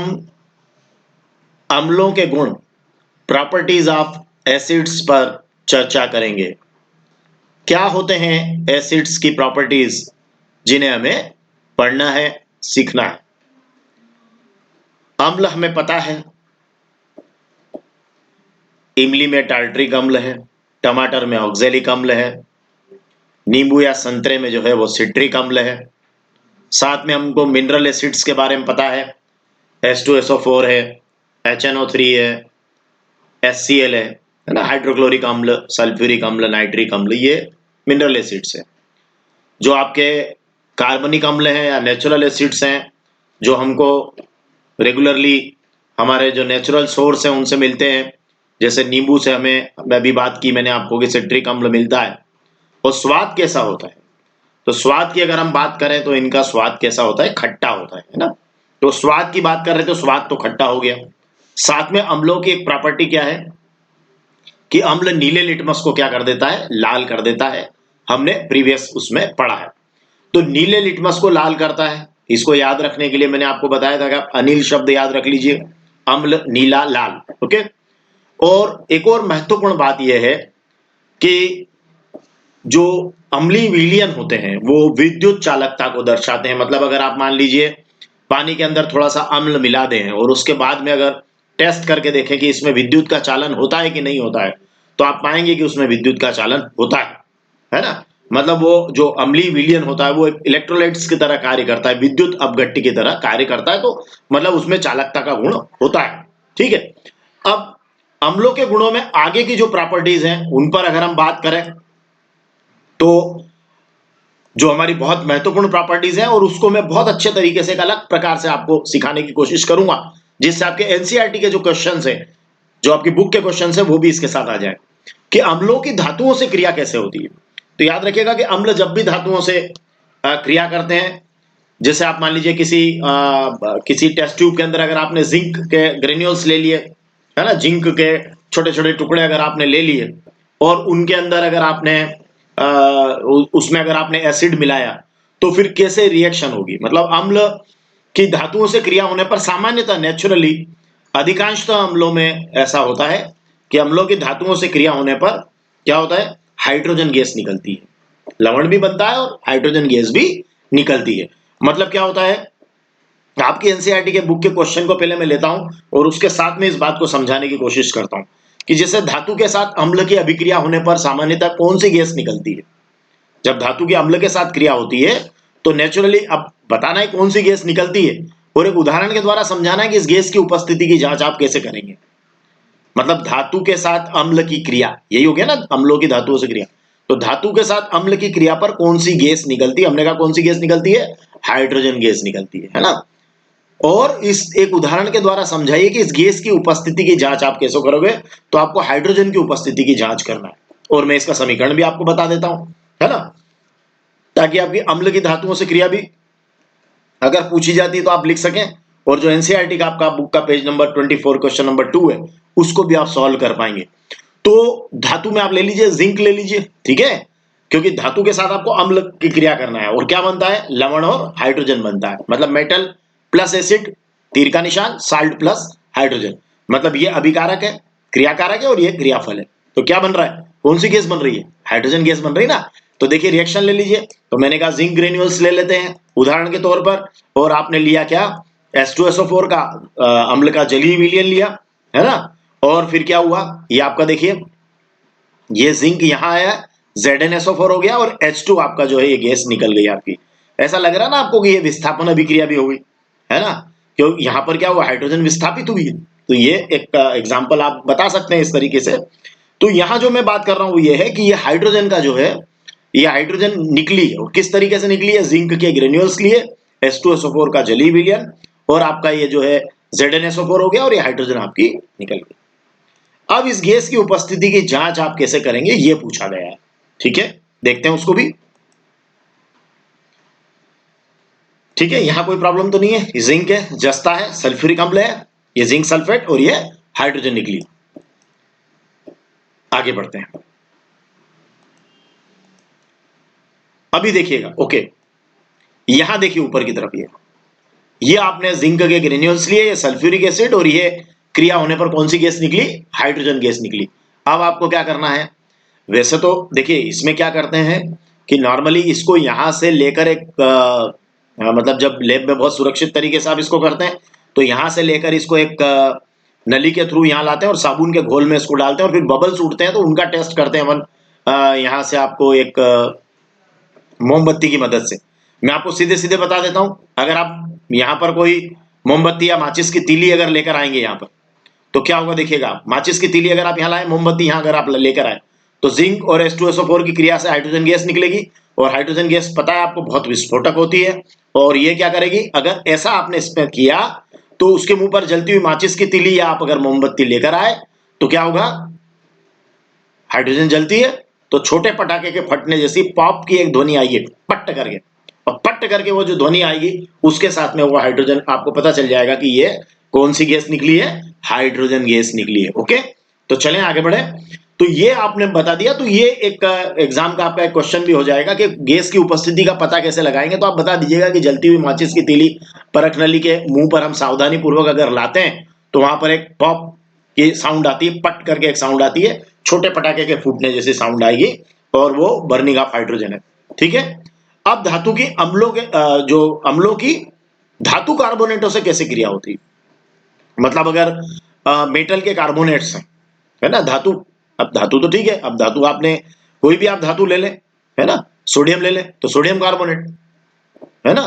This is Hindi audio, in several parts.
हम अम्लों के गुण प्रॉपर्टीज ऑफ एसिड्स पर चर्चा करेंगे। क्या होते हैं एसिड्स की प्रॉपर्टीज जिन्हें हमें पढ़ना है, सीखना है। अम्ल हमें पता है, इमली में टार्ट्रिक अम्ल है, टमाटर में ऑक्जेलिक अम्ल है, नींबू या संतरे में जो है वो सिट्रिक अम्ल है। साथ में हमको मिनरल एसिड्स के बारे में पता है, H2SO4 है, HNO3 है, HCl है ना, हाइड्रोक्लोरिक अम्ल, सल्फ्यूरिक अम्ल, नाइट्रिक अम्ल, ये मिनरल एसिड्स है। जो आपके कार्बनिक अम्ल हैं या नेचुरल एसिड्स हैं, जो हमको रेगुलरली हमारे जो नेचुरल सोर्स हैं उनसे मिलते हैं, जैसे नींबू से हमें, मैं अभी बात की मैंने आपको कि सिट्रिक अम्ल मिलता है। और स्वाद कैसा होता है, तो स्वाद की अगर हम बात करें तो इनका स्वाद कैसा होता है, खट्टा होता है ना। तो स्वाद की बात कर रहे थे, स्वाद तो खट्टा हो गया। साथ में अम्लों की एक प्रॉपर्टी क्या है कि अम्ल नीले लिटमस को क्या कर देता है, लाल कर देता है। हमने प्रीवियस उसमें पढ़ा है। तो नीले लिटमस को लाल करता है। इसको याद रखने के लिए मैंने आपको बताया था कि आप अनिल शब्द याद रख लीजिए, अम्ल, नीला, लाल। ओके। और एक और महत्वपूर्ण बात यह है कि जो अम्लीय विलयन होते हैं वो विद्युत चालकता को दर्शाते हैं। मतलब अगर आप मान लीजिए पानी के अंदर थोड़ा सा अम्ल मिला दें और उसके बाद में अगर टेस्ट करके देखें कि इसमें विद्युत का चालन होता है कि नहीं होता है, तो आप पाएंगे कि उसमें विद्युत का चालन होता है ना। मतलब वो जो अम्लीय विलयन होता है वो इलेक्ट्रोलाइट्स की तरह कार्य करता है, विद्युत अपघट्य की तरह कार्य करता है। तो मतलब उसमें चालकता का गुण होता है। ठीक है। अब अम्लों के गुणों में आगे की जो प्रॉपर्टीज हैं उन पर अगर हम बात करें तो जो हमारी बहुत महत्वपूर्ण प्रॉपर्टीज है, और उसको मैं बहुत अच्छे तरीके से एक अलग प्रकार से आपको सिखाने की कोशिश करूंगा, जिससे आपके एनसीईआरटी के जो क्वेश्चंस हैं, जो आपकी बुक के क्वेश्चंस हैं, वो भी इसके साथ आ जाए कि अम्लों की धातुओं से क्रिया कैसे होती है। तो याद रखिएगा कि अम्ल जब भी धातुओं से क्रिया करते हैं, जैसे आप मान लीजिए किसी टेस्ट ट्यूब के अंदर अगर आपने जिंक के ग्रेन्यूल्स ले लिए, है ना, जिंक के छोटे छोटे टुकड़े अगर आपने ले लिए और उनके अंदर अगर आपने उसमें अगर आपने एसिड मिलाया, तो फिर कैसे रिएक्शन होगी। मतलब अम्ल की धातुओं से क्रिया होने पर सामान्यतः नेचुरली अधिकांशतः अम्लों में ऐसा होता है कि अम्लों की धातुओं से क्रिया होने पर क्या होता है, हाइड्रोजन गैस निकलती है। लवण भी बनता है और हाइड्रोजन गैस भी निकलती है। मतलब क्या होता है, आपकी एनसीईआरटी के बुक के क्वेश्चन को पहले मैं लेता हूं और उसके साथ में इस बात को समझाने की कोशिश करता हूं कि जैसे धातु के साथ अम्ल की अभिक्रिया होने पर सामान्यतः कौन सी गैस निकलती है। जब धातु की अम्ल के साथ क्रिया होती है तो नेचुरली अब बताना है कौन सी गैस निकलती है, और एक उदाहरण के द्वारा समझाना है कि इस गैस की उपस्थिति की जांच आप कैसे करेंगे। मतलब धातु के साथ अम्ल की क्रिया, यही हो गया ना, अम्लों की धातुओं से क्रिया। तो धातु के साथ अम्ल की क्रिया पर कौन सी गैस निकलती है, हमने कहा कौन सी गैस निकलती है, हाइड्रोजन गैस निकलती है ना। और इस एक उदाहरण के द्वारा समझाइए कि इस गैस की उपस्थिति की जांच आप कैसे करोगे। तो आपको हाइड्रोजन की उपस्थिति की जांच करना है, और मैं इसका समीकरण भी आपको बता देता हूं, है ना, ताकि आपकी अम्ल की धातुओं से क्रिया भी अगर पूछी जाती है तो आप लिख सकें। और जो एनसीईआरटी का आपका बुक का पेज नंबर 24 क्वेश्चन नंबर 2 है, उसको भी आप सॉल्व कर पाएंगे। तो धातु में आप ले लीजिए, जिंक ले लीजिए, ठीक है, क्योंकि धातु के साथ आपको अम्ल की क्रिया करना है। और क्या बनता है, लवण और हाइड्रोजन बनता है। मतलब मेटल प्लस एसिड, तीर का निशान, साल्ट प्लस हाइड्रोजन। मतलब ये अभिकारक है, क्रियाकारक है, और ये क्रियाफल है। तो क्या बन रहा है, कौन सी गैस बन रही है, हाइड्रोजन गैस बन रही है ना। तो देखिए रिएक्शन ले लीजिए। तो मैंने कहा जिंक ग्रेन्यूल्स ले लेते हैं उदाहरण के तौर पर, और आपने लिया क्या, H2SO4 का अम्ल का जलीय विलयन लिया, है ना। और फिर क्या हुआ, ये आपका देखिए, ये जिंक यहां आया, ZnSO4 हो गया, और H2 आपका जो है ये गैस निकल गई आपकी। ऐसा लग रहा है ना आपको कि ये विस्थापन अभिक्रिया भी हो गई, है ना, क्योंकि यहां पर क्या हुआ, हाइड्रोजन विस्थापित हुई। तो ये एक एग्जाम्पल आप बता सकते हैं इस तरीके से। तो यहां जो मैं बात कर रहा हूं ये है कि ये हाइड्रोजन का जो है, ये हाइड्रोजन निकली है, और किस तरीके से निकली है, जिंक के ग्रेन्यूल्स लिए, H2SO4 का जलीय विलयन, और आपका ये जो है ZnSO4 हो गया, और ये हाइड्रोजन आपकी निकल गई। अब इस गैस की उपस्थिति की जांच आप कैसे करेंगे, ये पूछा गया है। ठीक है, देखते हैं उसको भी। ठीक है, यहां कोई प्रॉब्लम तो नहीं है, जिंक है, जस्ता है, सल्फ्यूरिक अम्ल है, ये जिंक सल्फेट, और ये हाइड्रोजन निकली। आगे बढ़ते हैं। अभी देखिएगा, ओके, यहां देखिए ऊपर की तरफ, ये ये आपने जिंक के ग्रेन्यूल्स लिए, ये सल्फ्यूरिक एसिड, और ये क्रिया होने पर कौन सी गैस निकली? हाइड्रोजन गैस निकली। अब आपको क्या करना है? वैसे तो देखिए इसमें क्या करते हैं कि नॉर्मली इसको यहां से लेकर एक मतलब जब लैब में बहुत सुरक्षित तरीके से आप इसको करते हैं तो यहां से लेकर इसको एक नली के थ्रू यहाँ लाते हैं और साबुन के घोल में इसको डालते हैं और फिर बबल्स उठते हैं तो उनका टेस्ट करते हैं अपन यहाँ से आपको एक मोमबत्ती की मदद से। मैं आपको सीधे सीधे बता देता हूं, अगर आप यहाँ पर कोई मोमबत्ती या माचिस की तीली अगर लेकर आएंगे यहाँ पर तो क्या होगा देखिएगा। माचिस की तीली अगर आप यहाँ लाए, मोमबत्ती यहाँ अगर आप लेकर आए तो जिंक और H2SO4 की क्रिया से हाइड्रोजन गैस निकलेगी और हाइड्रोजन गैस पता है आपको बहुत विस्फोटक होती है और ये क्या करेगी, अगर ऐसा आपने इसमें किया तो उसके मुंह पर जलती हुई माचिस की तीली या आप अगर मोमबत्ती लेकर आए तो क्या होगा, हाइड्रोजन जलती है तो छोटे पटाखे के फटने जैसी पॉप की एक ध्वनि आएगी पट्ट करके, और पट्ट करके वो जो ध्वनि आएगी उसके साथ में वो हाइड्रोजन, आपको पता चल जाएगा कि ये कौन सी गैस निकली है, हाइड्रोजन गैस निकली है। ओके, तो चलें आगे बढ़े। तो ये आपने बता दिया, तो ये एक एग्जाम का आपका एक क्वेश्चन भी हो जाएगा कि गैस की उपस्थिति का पता कैसे लगाएंगे। तो आप बता दीजिएगा कि जलती हुई माचिस की तीली परख नली के मुंह पर हम सावधानी पूर्वक अगर लाते हैं तो वहां पर एक पॉप की साउंड आती है, पट करके एक साउंड आती है, छोटे पटाखे के फूटने जैसी साउंड आएगी और वो बर्निंग ऑफ हाइड्रोजन है। ठीक है, अब धातु की अम्लों के जो अम्लों की धातु कार्बोनेटों से कैसे क्रिया होती है, मतलब अगर मेटल के कार्बोनेट्स हैं, है ना, धातु, अब धातु तो ठीक है, अब धातु आपने कोई भी आप धातु ले लें, है ना, सोडियम ले लें तो सोडियम कार्बोनेट, है ना,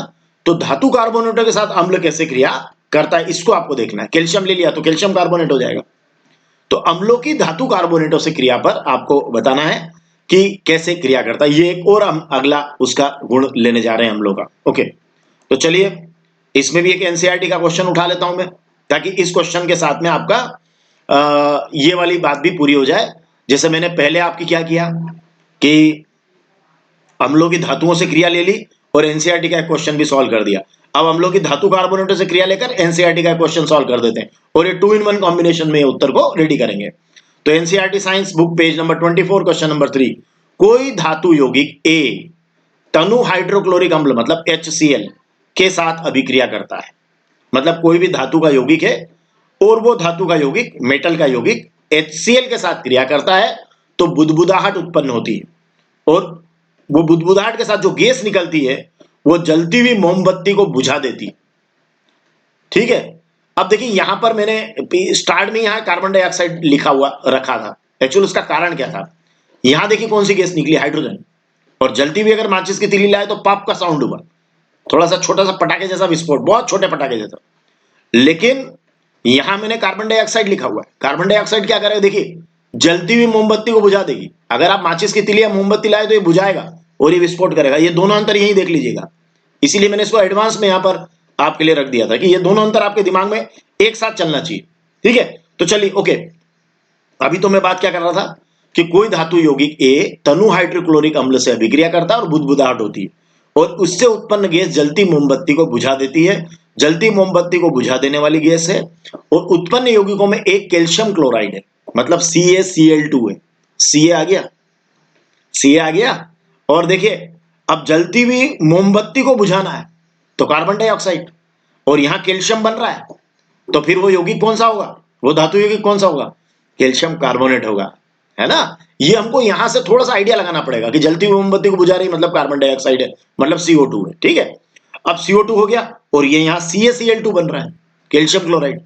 तो धातु कार्बोनेटों के साथ अम्ल कैसे क्रिया करता है इसको आपको देखना है। कैल्शियम ले लिया तो कैल्शियम कार्बोनेट हो जाएगा। तो अम्लों की धातु कार्बोनेटों से क्रिया पर आपको बताना है कि कैसे क्रिया करता है। ये एक और हम अगला उसका गुण लेने जा रहे हैं अम्लों का। ओके, तो चलिए इसमें भी एक एनसीईआरटी का क्वेश्चन उठा लेता हूं मैं, ताकि इस क्वेश्चन के साथ में आपका ये वाली बात भी पूरी हो जाए। जैसे मैंने पहले आपकी क्या किया कि अम्लों की धातुओं से क्रिया ले ली और एनसीईआरटी का एक क्वेश्चन भी सॉल्व कर दिया। अब हम लोग की धातु कार्बोनेटों से क्रिया लेकर एनसीईआरटी का क्वेश्चन सॉल्व कर देते हैं और ये 2 in 1 कॉम्बिनेशन में उत्तर को रेडी करेंगे। तो NCERT science book page number 24 question number 3, कोई धातु यौगिक ए तनु हाइड्रोक्लोरिक अम्ल मतलब HCl के साथ अभिक्रिया करता है। मतलब कोई भी धातु का यौगिक है और वो धातु का यौगिक, मेटल का यौगिक HCl के साथ क्रिया करता है तो बुदबुदाहट उत्पन्न होती है और वो बुदबुदाहट के साथ जो गैस निकलती है वो जलती हुई मोमबत्ती को बुझा देती। ठीक है, अब देखिए यहां पर मैंने स्टार्ट में यहां कार्बन डाइऑक्साइड लिखा हुआ रखा था, एक्चुअली उसका कारण क्या था, यहां देखिए कौन सी गैस निकली, हाइड्रोजन, और जलती हुई अगर माचिस की तीली लाए तो पॉप का साउंड हुआ, थोड़ा सा छोटा सा पटाखे जैसा विस्फोट, बहुत छोटे पटाखे जैसा। लेकिन यहां मैंने कार्बन डाइऑक्साइड लिखा हुआ है, कार्बन डाइऑक्साइड क्या करेगा, देखिए जलती हुई मोमबत्ती को बुझा देगी। अगर आप माचिस की तीली या मोमबत्ती लाए तो ये बुझाएगा और ये विस्फोट करेगा। ये दोनों अंतर यही देख लीजिएगा, इसीलिए मैंने इसको एडवांस में यहां पर आपके लिए रख दिया था कि ये दोनों अंतर आपके दिमाग में एक साथ चलना चाहिए। ठीक है, तो चलिए ओके, अभी तो मैं बात क्या कर रहा था कि कोई धातु यौगिक ए तनु हाइड्रोक्लोरिक अम्ल से अभिक्रिया करता है और बुदबुदाहट होती है और उससे उत्पन्न गैस जलती मोमबत्ती को बुझा देती है। जलती मोमबत्ती को बुझा देने वाली गैस है और उत्पन्न यौगिकों में एक कैल्शियम क्लोराइड है, मतलब CaCl2 है। Ca आ गया, Ca आ गया, और देखिए अब जलती हुई मोमबत्ती को बुझाना है तो कार्बन डाइऑक्साइड, और यहां कैल्शियम बन रहा है तो फिर वो यौगिक कौन सा होगा, वो धातु यौगिक कौन सा होगा, कैल्शियम कार्बोनेट होगा, है ना। ये हमको यहां से थोड़ा सा आइडिया लगाना पड़ेगा कि जलती हुई मोमबत्ती को बुझा रही मतलब कार्बन डाइऑक्साइड है, मतलब CO2 है। ठीक है, अब CO2 हो गया और ये यहां CaCl2 बन रहा है, कैल्शियम क्लोराइड,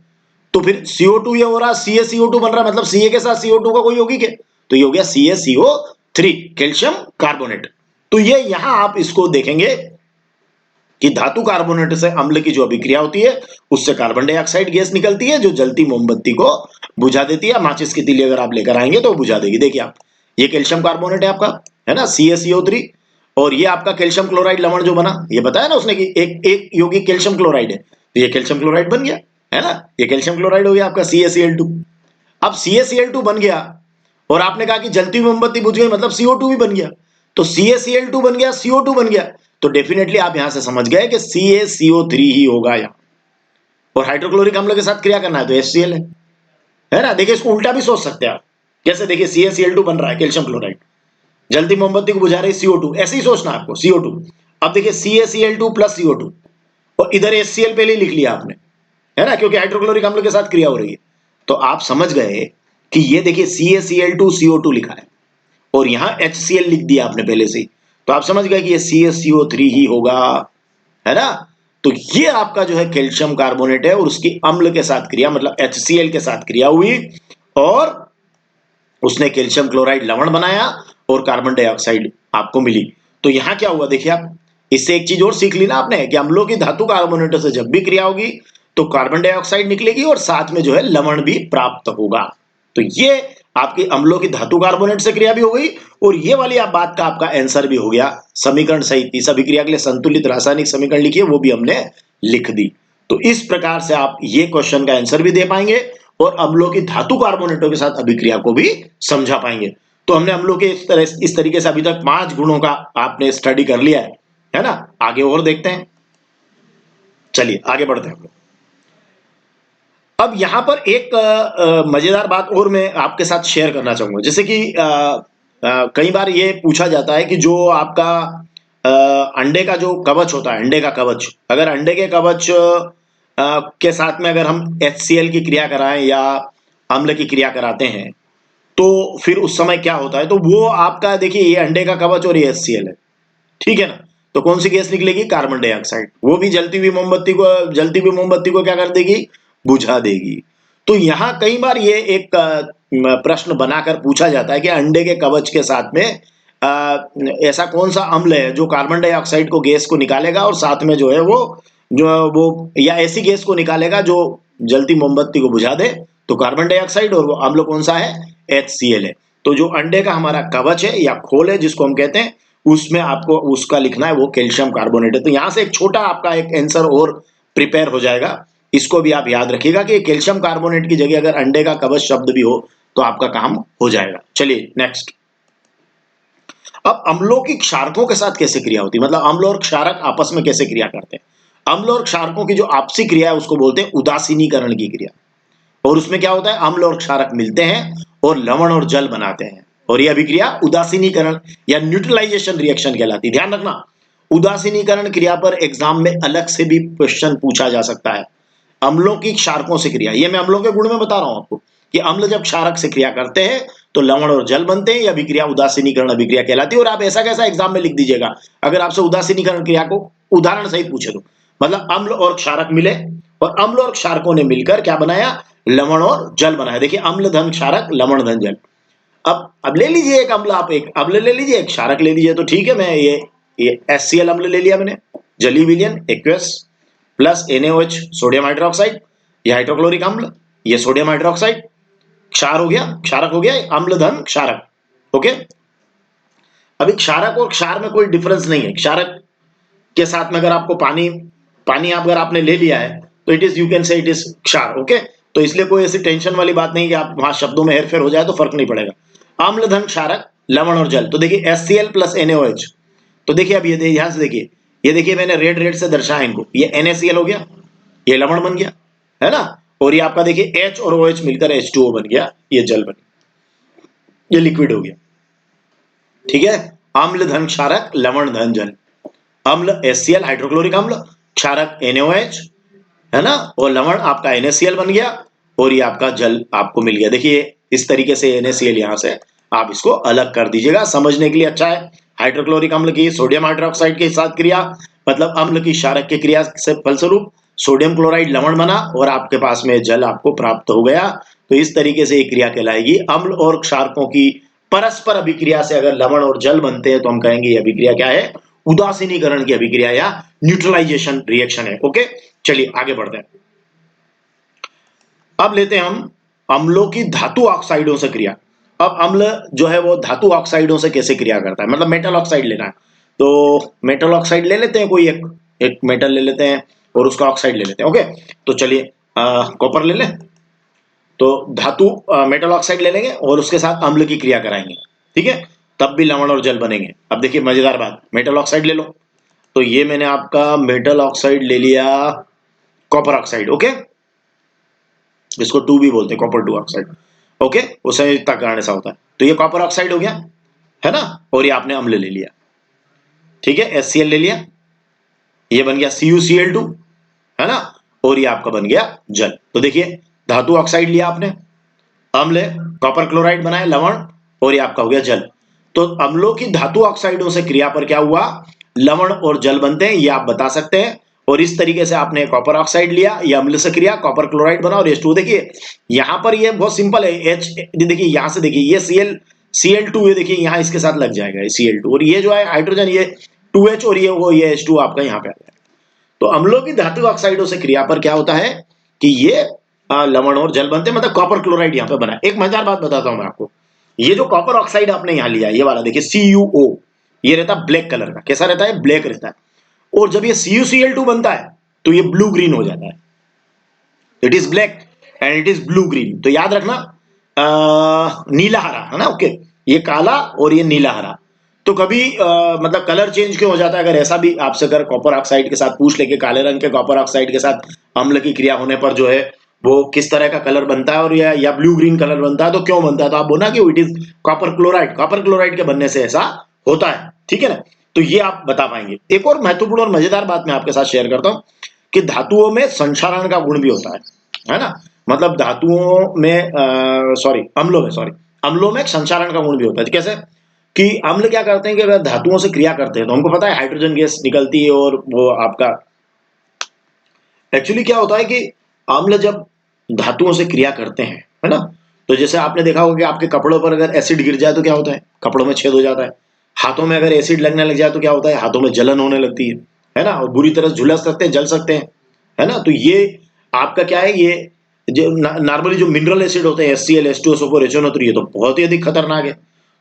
तो फिर CO2 ये हो रहा, CaCO2 बन रहा है, मतलब Ca के साथ CO2 का कोई यौगिक है तो ये हो गया CaCO3, कैल्शियम कार्बोनेट। तो ये यहां आप इसको देखेंगे कि धातु कार्बोनेट से अम्ल की जो अभिक्रिया होती है उससे कार्बन डाइऑक्साइड गैस निकलती है जो जलती मोमबत्ती को बुझा देती है। माचिस की तीली अगर आप लेकर आएंगे तो बुझा देगी। देखिए आप, ये कैल्शियम कार्बोनेट है आपका, है ना, CaCO3, और ये आपका कैल्शियम क्लोराइड लवण जो बना, ये बताया ना उसने कि एक यौगिक कैल्शियम क्लोराइड है, तो ये कैल्शियम क्लोराइड बन गया, है ना, ये कैल्शियम क्लोराइड हो गया आपका CaCl2। अब CaCl2 बन गया और आपने कहा कि जलती हुई मोमबत्ती बुझ गई मतलब CO2 भी बन गया, तो CaCl2 बन गया, CO2 बन गया, तो डेफिनेटली आप यहां से समझ गए कि CaCO3 ही होगा यहां, और हाइड्रोक्लोरिक अम्ल के साथ क्रिया करना है तो HCl है ना। देखिए इसको उल्टा भी सोच सकते हैं आप, कैसे, देखिए CaCl2 बन रहा है कैल्शियम क्लोराइड, जल्दी मोमबत्ती को बुझा रही CO2, ऐसे ही सोचना आपको CO2। अब देखिए CaCl2 प्लस CO2 और इधर HCl पहले ही लिख लिया आपने, है ना, क्योंकि हाइड्रोक्लोरिक अम्ल के साथ क्रिया हो रही है। तो आप समझ गए कि ये देखिए CaCl2CO2 लिखा है और यहां HCl लिख दिया आपने पहले से ही, तो आप समझ गए कि ये CaCO3 ही होगा, है ना। तो ये आपका जो है कैल्शियम कार्बोनेट है और उसकी अम्ल के साथ क्रिया, मतलब HCl के साथ क्रिया हुई और उसने कैल्शियम क्लोराइड लवण बनाया और कार्बन डाइऑक्साइड आपको मिली। तो यहां क्या हुआ देखिए आप, इससे एक चीज और सीख ली ना आपने कि अम्लों की धातु कार्बोनेटों से जब भी क्रिया होगी तो कार्बन डाइऑक्साइड निकलेगी और साथ में जो है लवण भी प्राप्त होगा। तो ये आपकी अम्लों की धातु कार्बोनेट से क्रिया भी हो गई और ये वाली आप बात का आपका आंसर भी हो गया समीकरण सहित। इस अभिक्रिया के लिए संतुलित रासायनिक समीकरण लिखिए, वो भी हमने लिख दी। तो इस प्रकार से आप ये क्वेश्चन का आंसर भी दे पाएंगे और अम्लों की धातु कार्बोनेटों के साथ अभिक्रिया को भी समझा पाएंगे। तो हमने अम्लों के इस तरीके से अभी तक 5 गुणों का आपने स्टडी कर लिया है ना। आगे और देखते हैं, चलिए आगे बढ़ते हैं हम लोग। अब यहां पर एक मजेदार बात और मैं आपके साथ शेयर करना चाहूंगा, जैसे कि कई बार ये पूछा जाता है कि जो आपका अंडे का जो कवच होता है, अंडे का कवच, अगर अंडे के कवच के साथ में अगर हम HCl की क्रिया कराएं या अम्ल की क्रिया कराते हैं तो फिर उस समय क्या होता है, तो वो आपका देखिए ये अंडे का कवच और ये HCl है, ठीक है ना। तो कौन सी गैस निकलेगी, कार्बन डाइऑक्साइड, वो भी जलती हुई मोमबत्ती को क्या कर देगी, बुझा देगी। तो यहां कई बार ये एक प्रश्न बनाकर पूछा जाता है कि अंडे के कवच के साथ में ऐसा कौन सा अम्ल है जो कार्बन डाइऑक्साइड को गैस को निकालेगा और साथ में जो है वो या ऐसी गैस को निकालेगा जो जलती मोमबत्ती को बुझा दे, तो कार्बन डाइऑक्साइड, और वो अम्ल कौन सा है, HCl है। तो जो अंडे का हमारा कवच है या खोल है जिसको हम कहते हैं, उसमें आपको उसका लिखना है वो कैल्शियम कार्बोनेट है। तो यहां से एक छोटा आपका एक आंसर और प्रिपेयर हो जाएगा, इसको भी आप याद रखिएगा कि कैल्शियम कार्बोनेट की जगह अगर अंडे का कवच शब्द भी हो तो आपका काम हो जाएगा। चलिए नेक्स्ट। अब अम्लों की क्षारकों के साथ कैसे क्रिया होती है, मतलब अम्ल और क्षारक आपस में कैसे क्रिया करते हैं। अम्ल और क्षारकों की जो आपसी क्रिया है उसको बोलते हैं उदासीनीकरण की क्रिया, और उसमें क्या होता है, अम्ल और क्षारक मिलते हैं और लवण और जल बनाते हैं, और यह अभिक्रिया उदासीनीकरण या न्यूट्रलाइजेशन रिएक्शन कहलाती है। ध्यान रखना, उदासीनीकरण क्रिया पर एग्जाम में अलग से भी क्वेश्चन पूछा जा सकता है। अम्लों की क्षारकों से क्रिया, ये मैं अम्लों के गुण में बता रहा हूं आपको कि अम्ल जब क्षारक से क्रिया करते हैं तो लवण और जल बनते हैं, यह अभिक्रिया उदासीनीकरण अभिक्रिया कहलाती है। और आप ऐसा कैसा एग्जाम में लिख दीजिएगा, अगर आपसे उदासीनीकरण क्रिया को उदाहरण सहित पूछे तो, मतलब अम्ल और क्षारक मिले और अम्ल और क्षारकों ने मिलकर क्या बनाया, लवण और जल बनाया। देखिए अम्ल धन क्षारक, लवण धन जल। अब ले लीजिए एक अम्ल, आप एक अम्ल ले लीजिए, एक क्षारक ले लीजिए, तो ठीक है, मैं ये HCl अम्ल ले लिया मैंने, जलीय विलयन aqueous plus NaOH sodium hydroxide, ये हाइड्रोक्लोरिक अम्ल, ये सोडियम हाइड्रोक्साइड, क्षार हो गया, क्षारक हो गया, अम्ल धन क्षारक। ओके, अभी क्षारक और क्षार में कोई डिफरेंस नहीं है। क्षारक के साथ में अगर आपको पानी पानी अगर आपने ले लिया है तो it is, you can say it is क्षार। ओके, तो इसलिए कोई ऐसी टेंशन वाली बात नहीं कि आप वहां शब्दों में हेरफेर हो जाए तो फर्क नहीं पड़ेगा। अम्ल धन क्षारक, लवण और जल, तो देखिए HCl प्लस NaOH। तो देखिए अब ये ध्यान से देखिए, ये देखिए मैंने रेड रेड से दर्शाया इनको, ये NaCl हो गया, ये लवण बन गया, है ना, और ये आपका देखिए H और OH मिलकर H2O बन गया, ये जल बन गया, ये लिक्विड हो गया। ठीक है, अम्ल धन क्षारक, लवण धन जल। अम्ल HCl हाइड्रोक्लोरिक अम्ल, क्षारक NaOH, है ना, और लवण आपका NaCl बन गया और ये आपका जल आपको मिल गया। देखिए इस तरीके से NaCl यहां से आप इसको अलग कर दीजिएगा, समझने के लिए अच्छा है। हाइड्रोक्लोरिक अम्ल की सोडियम हाइड्रोक्साइड के साथ क्रिया, मतलब अम्ल की क्षारक की क्रिया से फलस्वरूप सोडियम क्लोराइड लवण बना और आपके पास में जल आपको प्राप्त हो गया। तो इस तरीके से एक क्रिया कहलाएगी। अम्ल और क्षारकों की परस्पर अभिक्रिया से अगर लवण और जल बनते हैं तो हम कहेंगे ये अभिक्रिया क्या है, उदासीनीकरण की अभिक्रिया या न्यूट्रलाइजेशन रिएक्शन है। ओके, चलिए आगे बढ़ते हैं। अब लेते हैं हम अम्लों की धातु ऑक्साइडों से क्रिया। अब अम्ल जो है वो धातु ऑक्साइडों से कैसे क्रिया करता है, मतलब मेटल ऑक्साइड लेना है तो मेटल ऑक्साइड ले लेते हैं, कोई एक मेटल ले लेते हैं और उसका ऑक्साइड ले लेते हैं। ओके, तो चलिए कॉपर ले लें, तो धातु मेटल ऑक्साइड ले लेंगे और उसके साथ अम्ल की क्रिया कराएंगे, ठीक है, तब भी लवण और जल बनेंगे। अब देखिए मजेदार बात, मेटल ऑक्साइड ले लो, तो ये मैंने आपका मेटल ऑक्साइड ले लिया, कॉपर ऑक्साइड। ओके, इसको 2 भी बोलते हैं, कॉपर 2 ऑक्साइड। ओके, वो संयोजकता के कारण ऐसा होता है। तो ये कॉपर ऑक्साइड हो गया, है ना, और ये आपने अम्ल ले लिया, ठीक है, HCl ले लिया, ये बन गया CuCl2, है ना, और ये आपका बन गया जल। तो देखिए धातु ऑक्साइड लिया आपने, अम्ल है, कॉपर क्लोराइड बनाया लवण, और ये आपका हो गया जल। तो अम्लों की धातु ऑक्साइडों से क्रिया पर क्या हुआ, लवण और जल बनते हैं, ये आप बता सकते हैं। और इस तरीके से आपने कॉपर ऑक्साइड लिया, ये अम्ल से क्रिया कॉपर क्लोराइड बना और H2। देखिए यहां पर ये बहुत सिंपल है, H देखिए यहां से देखिए ये Cl2, ये देखिए यहां इसके साथ लग जाएगा Cl2, और ये जो है हाइड्रोजन ये 2H, और ये H2 आपका यहां पे आ जाएगा। तो अम्लों की धातु ऑक्साइडों से क्रिया पर क्या होता है कि ये लवण और जल बनते हैं, मतलब कॉपर क्लोराइड यहाँ पे बना। एक मजेदार बात बताता हूं मैं आपको, ये जो कॉपर ऑक्साइड आपने यहाँ लिया, ये वाला देखिए CuO, ये रहता है ब्लैक कलर का, कैसा रहता है, ब्लैक रहता है। और जब ये CuCl2 बनता है तो ये ब्लू ग्रीन हो जाता है, it is black and it is blue green. तो याद रखना नीला हरा है ना, ओके, ये काला और ये नीला हरा। तो कभी मतलब कलर चेंज क्यों हो जाता है, अगर ऐसा भी आपसे अगर कॉपर ऑक्साइड के साथ पूछ लेके काले रंग के कॉपर ऑक्साइड के साथ अम्ल की क्रिया होने पर जो है वो किस तरह का कलर बनता है, और या ब्लू ग्रीन कलर बनता है, तो क्यों बनता है, तो आप बोलना कि इट इज कॉपर क्लोराइड के बनने से ऐसा होता है, ठीक है ना। तो ये आप बता पाएंगे। एक और महत्वपूर्ण और मजेदार बात मैं आपके साथ शेयर करता हूं कि धातुओं में संक्षारण का गुण भी होता है ना, मतलब धातुओं में अम्लों में संक्षारण का गुण भी होता है। कैसे कि अम्ल क्या करते हैं कि अगर धातुओं से क्रिया करते हैं तो हमको पता है हाइड्रोजन गैस निकलती है, और वो आपका एक्चुअली क्या होता है कि अम्ल जब धातुओं से क्रिया करते हैं, है ना, तो जैसे आपने देखा होगा कि आपके कपड़ों पर अगर एसिड गिर जाए तो क्या होता है, कपड़ों में छेद हो जाता है। हाथों में अगर एसिड लगने लग जाए तो क्या होता है, हाथों में जलन होने लगती है ना, और बुरी तरह झुलस सकते हैं, जल सकते हैं, है ना। तो ये आपका क्या है, ये जो नॉर्मली जो मिनरल एसिड होते हैं HCl H2SO4 HNO3, ये तो बहुत ही अधिक खतरनाक है।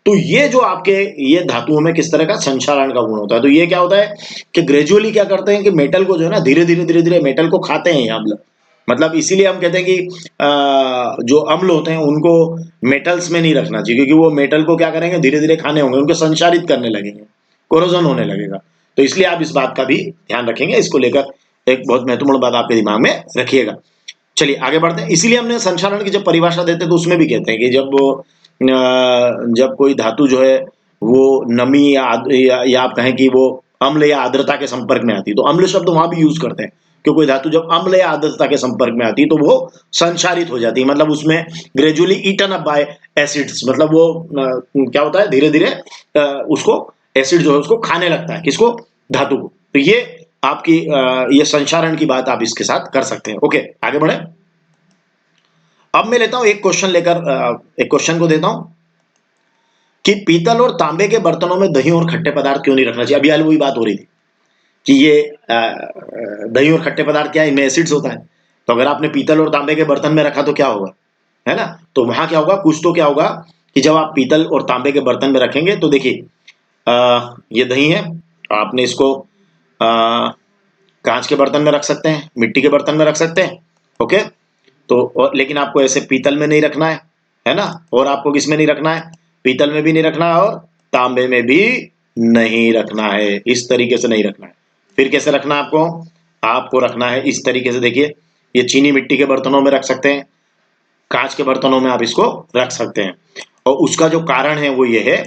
तो ये जो आपके ये धातुओं में किस तरह का संक्षारण का गुण होता है, तो ये क्या होता है कि ग्रेजुअली क्या करते हैं कि मेटल को जो है ना धीरे धीरे मेटल को खाते हैं ये अम्ल। मतलब इसीलिए हम कहते हैं कि जो अम्ल होते हैं उनको मेटल्स में नहीं रखना चाहिए, क्योंकि वो मेटल को क्या करेंगे, धीरे धीरे खाने होंगे, उनको संचारित करने लगेंगे, कोरोजन होने लगेगा। तो इसलिए आप इस बात का भी ध्यान रखेंगे, इसको लेकर एक बहुत महत्वपूर्ण बात आपके दिमाग में रखिएगा। चलिए आगे बढ़ते हैं। इसीलिए हमने संचालन की जब परिभाषा देते हैं तो उसमें भी कहते हैं कि जब कोई धातु जो है वो नमी या आप कहें कि वो अम्ल या आर्द्रता के संपर्क में आती है, तो अम्ल शब्द वहां भी यूज करते हैं, क्योंकि कोई धातु जब अम्ल या आर्द्रता के संपर्क में आती है तो वो संचारित हो जाती है, मतलब उसमें gradually eaten up by acids, मतलब वो क्या होता है, धीरे धीरे उसको एसिड जो है उसको खाने लगता है, किसको, धातु को। तो ये आपकी ये संचारण की बात आप इसके साथ कर सकते हैं। ओके आगे बढ़े। अब मैं लेता हूं एक क्वेश्चन लेकर, एक क्वेश्चन को देता हूं कि पीतल और तांबे के बर्तनों में दही और खट्टे पदार्थ क्यों नहीं रखना चाहिए। अभी हाल वही बात हो रही थी कि ये दही और खट्टे पदार्थ क्या है, इनमें एसिड्स होता है। तो अगर आपने पीतल और तांबे के बर्तन में रखा तो क्या होगा, है ना। तो वहां क्या होगा, कुछ तो क्या होगा कि जब आप पीतल और तांबे के बर्तन में रखेंगे तो देखिए ये दही है, आपने इसको कांच के बर्तन में रख सकते हैं, मिट्टी के बर्तन में रख सकते हैं, ओके। तो लेकिन आपको ऐसे पीतल में नहीं रखना है ना, और आपको किस में नहीं रखना है, पीतल में भी नहीं रखना है और तांबे में भी नहीं रखना है, इस तरीके से नहीं रखना है। फिर कैसे रखना है आपको, आपको रखना है इस तरीके से। देखिए ये चीनी मिट्टी के बर्तनों में रख सकते हैं, कांच के बर्तनों में आप इसको रख सकते हैं, और उसका जो कारण है वो ये है,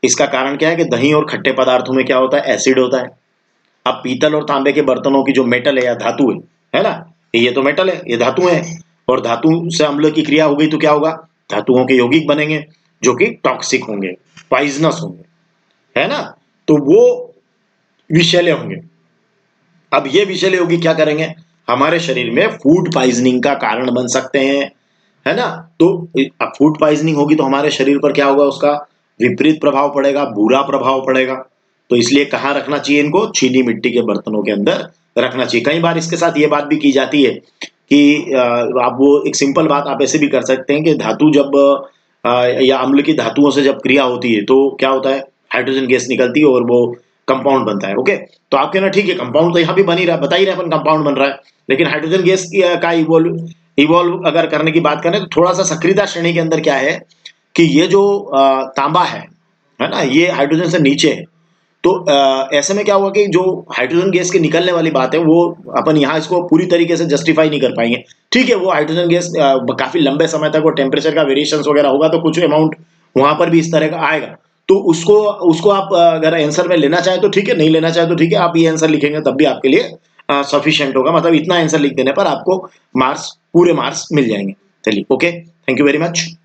इसका कारण क्या है कि दही और खट्टे पदार्थों में क्या होता है, एसिड होता है। अब पीतल और तांबे के बर्तनों की जो मेटल है या धातु है ना, ये तो मेटल है, ये धातु है, और धातु से अम्ल की क्रिया हो गई तो क्या होगा, धातुओं के यौगिक बनेंगे जो कि टॉक्सिक होंगे, पॉइजनस होंगे, है ना। तो वो विषैले होंगे। अब ये विषैले यौगिक क्या करेंगे, हमारे शरीर में फूड पॉइजनिंग का कारण बन सकते हैं, है ना। तो अब फूड पॉइजनिंग होगी तो हमारे शरीर पर क्या होगा, उसका विपरीत प्रभाव पड़ेगा, बुरा प्रभाव पड़ेगा। तो इसलिए कहाँ रखना चाहिए इनको, चीनी मिट्टी के बर्तनों के अंदर रखना चाहिए। कई बार इसके साथ ये बात भी की जाती है कि आप वो एक सिंपल बात आप ऐसे भी कर सकते हैं कि धातु जब या अम्ल की धातुओं से जब क्रिया होती है तो क्या होता है, हाइड्रोजन गैस निकलती है और वो कंपाउंड बनता है, ओके। तो आप कहना ठीक है, कंपाउंड तो यहाँ भी बन ही रहा है, बता ही रहे अपन कंपाउंड बन रहा है, लेकिन हाइड्रोजन गैस का इवॉल्व अगर करने की बात करें तो थोड़ा सा सक्रियता श्रेणी के अंदर क्या है कि ये जो तांबा है ना, ये हाइड्रोजन से नीचे है। तो ऐसे में क्या हुआ कि जो हाइड्रोजन गैस के निकलने वाली बात है वो अपन यहाँ इसको पूरी तरीके से जस्टिफाई नहीं कर पाएंगे। ठीक है, वो हाइड्रोजन गैस काफी लंबे समय तक वो टेम्परेचर का वेरिएशन वगैरह होगा तो कुछ अमाउंट वहां पर भी इस तरह का आएगा। तो उसको उसको आप अगर आंसर में लेना चाहे तो ठीक है, नहीं लेना चाहे तो ठीक है, आप ये आंसर लिखेंगे तब भी आपके लिए सफिशिएंट होगा, मतलब इतना आंसर लिख देने पर आपको मार्क्स, पूरे मार्क्स मिल जाएंगे। चलिए, okay, thank you very much.